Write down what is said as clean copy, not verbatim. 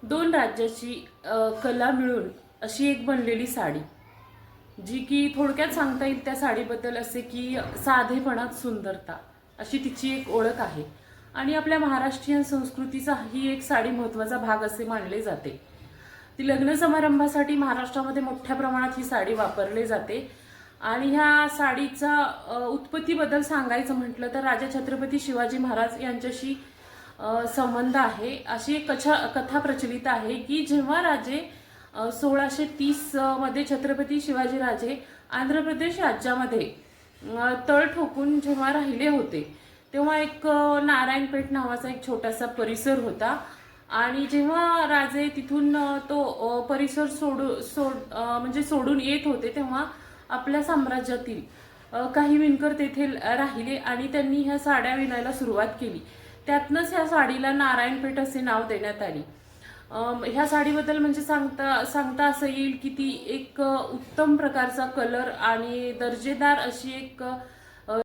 दोन राज्याची कला मिळून अशी एक बनलेली साडी, जी की थोडक्यात सांगता येईल त्या साडीबद्दल असे की साधेपणात सुंदरता अशी तिची एक ओळख आहे. आणि आपल्या महाराष्ट्रीयन संस्कृतीचा ही एक साडी महत्त्वाचा भाग असे मानले जाते. ती लग्न समारंभासाठी महाराष्ट्रामध्ये मोठ्या प्रमाणात ही साडी वापरली जाते. आणि ह्या साडीचा उत्पत्तीबद्दल सांगायचं म्हटलं तर राजा छत्रपती शिवाजी महाराज यांच्याशी संबंध आहे. अशी एक कथा प्रचलित आहे की जेव्हा राजे 1630 मध्ये छत्रपती शिवाजीराजे आंध्र प्रदेश राज्यामध्ये तळ ठोकून जेव्हा राहिले होते, तेव्हा एक नारायणपेठ नावाचा एक छोटासा परिसर होता. आणि जेव्हा राजे तिथून तो परिसर म्हणजे सोडून येत होते, तेव्हा आपल्या साम्राज्यातील काही विणकर तेथे राहिले आणि त्यांनी ह्या साड्या विणायला सुरुवात केली. त्यातनंच ह्या साडीला नारायणपेठ असे नाव देण्यात आले. ह्या साडीबद्दल म्हणजे सांगता असं येईल की ती एक उत्तम प्रकारचा कलर आणि दर्जेदार अशी एक